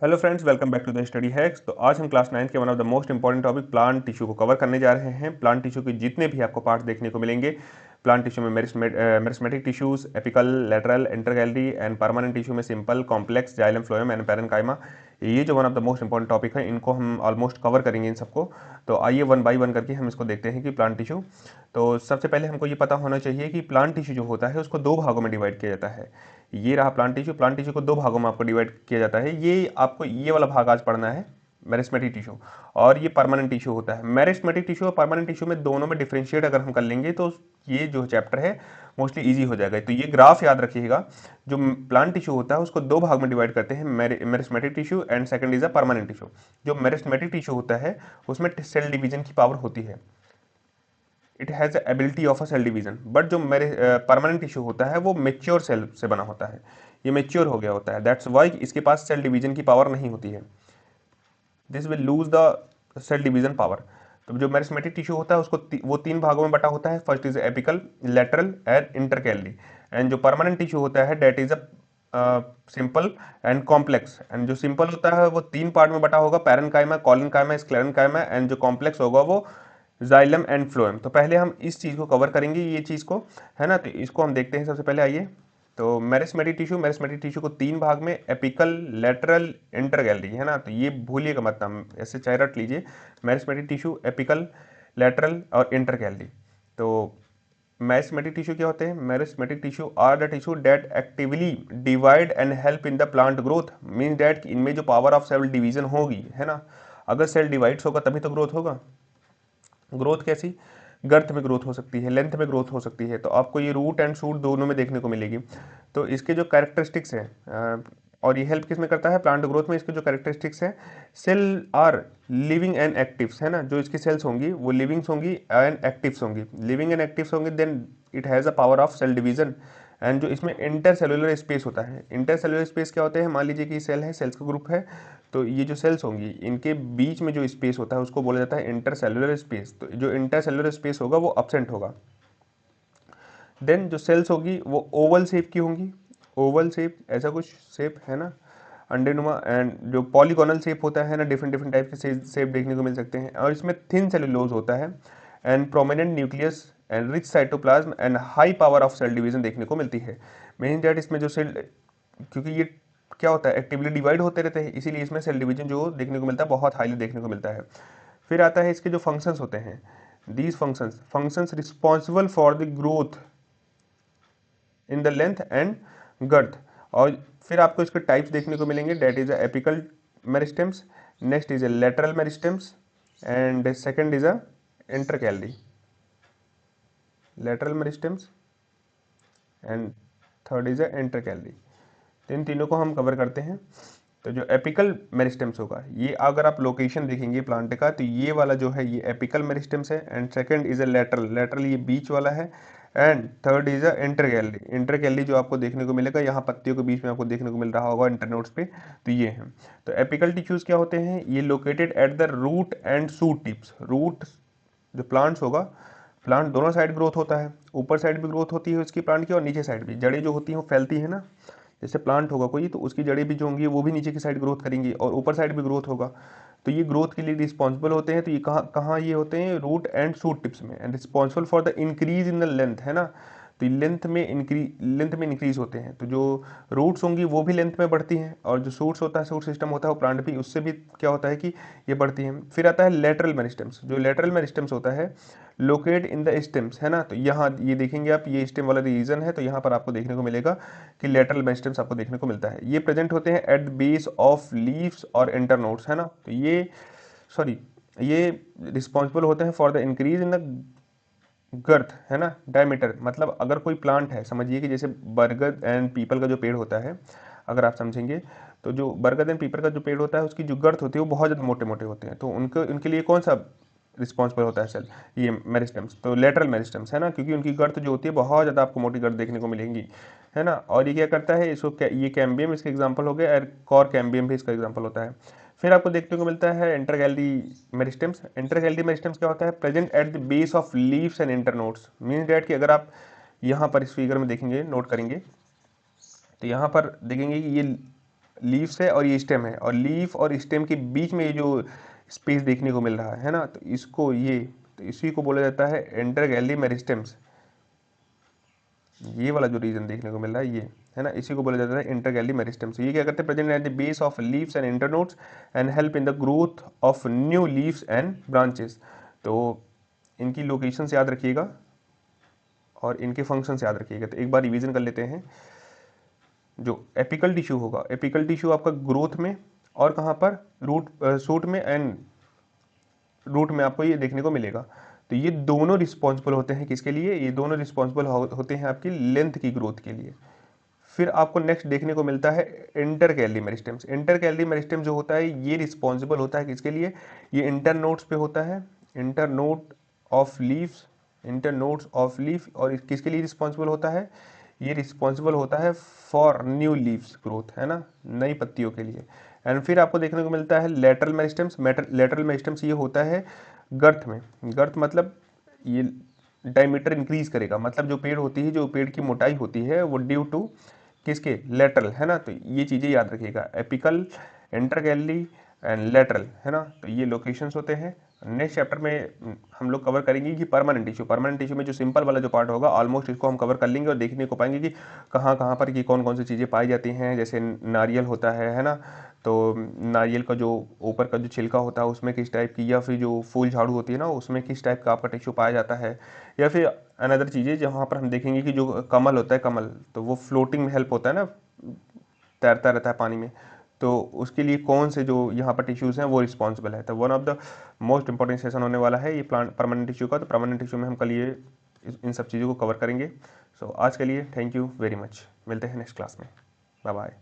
Hello friends, welcome back to the study hacks. तो आज हम क्लास 9 के one of the most important topic plant tissue को cover करने जा रहे हैं। प्लांट टिश्यू के जितने भी आपको पार्ट्स देखने को मिलेंगे, प्लांट टिश्यू में meristematic tissues, apical, lateral, intercalary and permanent tissue में simple, complex, xylem, phloem and parenchyma, ये जो one of the most important topic है, इनको हम ऑलमोस्ट कवर करेंगे इन सबको। तो आइए वन बाई वन करके हम इसको देखते हैं कि प्लांट टिश्यू। तो सबसे पहले हमको ये पता होना चाहिए कि प्लांट टिश्यू जो होता है उसको दो भागों में डिवाइड किया जाता है। ये रहा प्लांट टिश्यू को दो भागों में आपको डिवाइड किया जाता है। ये आपको ये वाला भाग आज पढ़ना है, मेरिस्टेमेटिक टिश्यू, और ये परमानेंट टिश्यू होता है। मेरिस्टेमेटिक टिश्यू और परमानेंट टिश्यू में दोनों में डिफरेंशिएट अगर हम कर लेंगे तो ये जो चैप्टर है मोस्टली इजी हो जाएगा। तो ये ग्राफ याद रखिएगा, जो प्लांट टिश्यू होता है उसको दो भाग में डिवाइड करते हैं, meristematic tissue and second is a permanent tissue. जो मेरिस्टेमेटिक टिश्यू होता है उसमें सेल डिवीजन की पावर होती है, it has ability of a cell division. But जो मेरे परमानेंट टिश्यू होता है वो मेच्योर सेल से बना होता है, ये मेच्योर हो गया होता है, दैट्स वाई इसके पास सेल डिवीजन की पावर नहीं होती है। This will lose the cell division power. तो जो मेरिस्टेमेटिक टिश्यू होता है उसको वो तीन भागों में बटा होता है। First is apical, lateral and intercalary. And जो परमानेंट टिश्यू होता है that is a simple and complex. And जो सिंपल होता है वो तीन पार्ट में बटा होगा, पैरेन्काइमा, कॉलिनकाइमा, स्क्लेरेन्काइमा। एंड जो कॉम्प्लेक्स होगा वो जाइलम एंड फ्लोएम। तो पहले हम इस चीज़ को कवर करेंगे, ये चीज़ को, है ना। तो इसको हम देखते हैं सबसे पहले, आइए। तो मेरिस्टेमेटिक टिश्यू को तीन भाग में, एपिकल, लेटरल, इंटरगैलरी, है ना। तो ये भूलिएगा मत, हम ऐसे चाहे रट लीजिए, मेरिस्टेमेटिक टिश्यू, एपिकल, लेटरल और इंटरगैलरी। तो मेरिस्टेमेटिक टिश्यू क्या होते हैं? Meristematic tissue are the tissue that actively divide and help in the plant growth. Means that इनमें जो पावर ऑफ सेल डिवीजन होगी, है ना, अगर सेल डिवाइड्स होगा तभी तो ग्रोथ होगा। ग्रोथ कैसी? गर्थ में ग्रोथ हो सकती है, लेंथ में ग्रोथ हो सकती है। तो आपको ये रूट एंड शूट दोनों में देखने को मिलेगी। तो इसके जो कैरेक्टरिस्टिक्स हैं, और ये हेल्प किस में करता है? प्लांट ग्रोथ में। इसके जो कैरेक्टरिस्टिक्स हैं, cell are living and actives, है ना। जो इसकी सेल्स होंगी वो लिविंग्स होंगी एंड एक्टिव्स होंगी। लिविंग एंड एक्टिव्स होंगी, then it has a power of cell division. And जो इसमें इंटरसेलुलर स्पेस होता है, इंटरसेलुलर स्पेस क्या होते हैं? मान लीजिए कि सेल है, सेल्स का ग्रुप है, तो ये जो सेल्स होंगी इनके बीच में जो स्पेस होता है उसको बोला जाता है इंटरसेलुलर स्पेस। तो जो इंटरसेलुलर स्पेस होगा वो अब्सेंट होगा। देन जो सेल्स होगी वो ओवल शेप की होंगी, ओवल शेप, ऐसा कुछ शेप, है ना, अंडेनुमा। एंड जो पॉलीगोनल शेप होता है ना, डिफरेंट डिफरेंट टाइप के शेप देखने को मिल सकते हैं। और इसमें थिन सेलुलोज होता है and prominent nucleus and rich cytoplasm and high power of cell division देखने को मिलती है। मीन दैट इसमें जो सेल, क्योंकि ये क्या होता है, एक्टिवली डिवाइड होते रहते हैं, इसीलिए इसमें सेल डिवीजन जो देखने को मिलता है बहुत हाईली देखने को मिलता है। फिर आता है इसके जो फंक्शंस होते हैं, these functions responsible for the growth in the length and girth. और फिर आपको इसके टाइप्स देखने को मिलेंगे, that is a apical meristems, next is a lateral meristems and second is a intercalary, lateral meristems and third is a intercalary. तो इन तीनों को हम कवर करते हैं। तो जो एपिकल मेरिस्टेम्स होगा, ये अगर आप लोकेशन देखेंगे प्लांट का, तो ये वाला जो है ये एपिकल मेरिस्टेम्स है। And second is a lateral, lateral ये बीच वाला है। एंड थर्ड इज अ इंटरगैलरी, इंटरगैलरी जो आपको देखने को मिलेगा यहाँ पत्तियों के बीच में आपको देखने को मिल रहा होगा इंटरनोड्स पे, तो ये है। तो एपिकल टिश्यूज क्या होते हैं? ये located at the root and shoot tips. Root जो प्लांट्स होगा, प्लांट दोनों साइड ग्रोथ होता है, ऊपर साइड भी ग्रोथ होती है उसकी प्लांट की और नीचे साइड भी। जड़ें जो होती हैं वो फैलती है ना, जैसे प्लांट होगा कोई तो उसकी जड़ें भी जो होंगी वो भी नीचे की साइड ग्रोथ करेंगी और ऊपर साइड भी ग्रोथ होगा। तो ये ग्रोथ के लिए रिस्पॉन्सिबल होते हैं। तो ये कहाँ कहाँ ये होते हैं? रूट एंड शूट टिप्स में। And responsible for the increase in the length, है ना। तो लेंथ में इंक्रीज होते हैं। तो जो रूट्स होंगी वो भी लेंथ में बढ़ती हैं, और जो शूट्स होता है, शूट सिस्टम होता है वो प्लांट भी, उससे भी क्या होता है कि ये बढ़ती हैं। फिर आता है लेटरल मेरिस्टेम्स। जो लेटरल मेरिस्टेम्स होता है लोकेट इन द स्टेम्स, है ना। तो यहाँ ये देखेंगे आप, ये स्टेम वाला रीजन है, तो यहाँ पर आपको देखने को मिलेगा कि लेटरल मेरिस्टेम्स आपको देखने को मिलता है। ये प्रेजेंट होते हैं at the base of leaves और इंटरनोड्स, है ना। तो ये सॉरी ये रिस्पॉन्सिबल होते हैं for the increase in the girth, है ना, डायमीटर। मतलब अगर कोई प्लांट है, समझिए कि जैसे बरगद एंड पीपल का जो पेड़ होता है, अगर आप समझेंगे तो जो बरगद एंड पीपल का जो पेड़ होता है उसकी जो गर्थ होती है वो बहुत ज़्यादा मोटे मोटे होते हैं। तो उनके उनके लिए कौन सा रिस्पॉन्सिबल होता है सेल? ये मेरिस्टेम्स, तो लेटरल मेरिस्टेम्स, है ना, क्योंकि उनकी गर्थ जो होती है बहुत ज़्यादा आपको मोटी गर्थ देखने को मिलेंगी, है ना। और ये क्या करता है, इसको ये कैम्बियम इसका एग्जाम्पल हो गया, और कॉर कैम्बियम भी इसका एग्जाम्पल होता है। फिर आपको देखने को मिलता है इंटरगैलरी मेरिस्टेम्स। इंटरगैलरी मेरिस्टेम्स क्या होता है? Present at the base of leaves and internodes. Means that कि अगर आप यहाँ पर इस फिगर में देखेंगे, नोट करेंगे, तो यहाँ पर देखेंगे कि ये लीव्स है और ये स्टेम है, और लीफ और स्टेम के बीच में ये जो स्पेस देखने को मिल रहा है ना, तो इसको ये, तो इसी को बोला जाता है इंटरगैली मेरिस्टेम्स। ये वाला जो रीजन देखने को मिल रहा है ये है ना, इसी को बोला जाता है इंटरगैली मेरिस्टेम्स। ये क्या करते हैं, present at the base of leaves and internodes and help in the growth of new leaves and branches. तो इनकी लोकेशन याद रखिएगा और इनके फंक्शंस याद रखिएगा। तो एक बार रिवीजन कर लेते हैं। जो एपिकल टिश्यू होगा, एपिकल टिश्यू आपका ग्रोथ में और कहाँ पर, रूट शूट में एंड रूट में आपको ये देखने को मिलेगा। तो ये दोनों रिस्पॉन्सिबल होते हैं किसके लिए, ये दोनों रिस्पॉन्सिबल होते हैं आपकी लेंथ की ग्रोथ के लिए। फिर आपको नेक्स्ट देखने को मिलता है इंटरकैली मेरिस्टेम्स। इंटरकैली मेरिस्टेम जो होता है ये रिस्पॉन्सिबल होता है किसके लिए, ये इंटरनोड्स पे होता है, internode of leaves, internodes of leaf. और किसके लिए रिस्पॉन्सिबल होता है, ये रिस्पॉन्सिबल होता है फॉर न्यू लीव्स ग्रोथ, है ना, नई पत्तियों के लिए। एंड फिर आपको देखने को मिलता है लेटरल मेरिस्टेम्स। लेटरल मेरिस्टेम्स ये होता है गर्थ में, गर्थ मतलब ये डायमीटर इंक्रीज करेगा, मतलब जो पेड़ होती है, जो पेड़ की मोटाई होती है वो ड्यू टू किसके, लेटरल, है ना। तो ये चीज़ें याद रखिएगा, एपिकल, इंटरगैली एंड लेटरल, है ना। तो ये लोकेशंस होते हैं। नेक्स्ट चैप्टर में हम लोग कवर करेंगे कि परमानेंट टिश्यू, परमानेंट टिश्यू में जो सिंपल वाला जो पार्ट होगा ऑलमोस्ट इसको हम कवर कर लेंगे और देखने को पाएंगे कि कहाँ कहाँ पर कि कौन कौन सी चीज़ें पाई जाती हैं। जैसे नारियल होता है ना, तो नारियल का जो ऊपर का जो छिलका होता है उसमें किस टाइप की, या फिर जो फूल झाड़ू होती है ना उसमें किस टाइप का आपका टिश्यू पाया जाता है। या फिर अनदर चीज़ें जहाँ पर हम देखेंगे कि जो कमल होता है, कमल तो वो फ्लोटिंग में हेल्प होता है ना, तैरता रहता है पानी में, तो उसके लिए कौन से जो यहाँ पर टिश्यूज़ हैं वो रिस्पॉन्सिबल है। तो one of the most important session होने वाला है ये प्लांट परमानेंट टिश्यू का। तो परमानेंट टिश्यू में हम कल ये इन सब चीज़ों को कवर करेंगे। सो आज के लिए थैंक यू वेरी मच, मिलते हैं नेक्स्ट क्लास में, बाय बाय।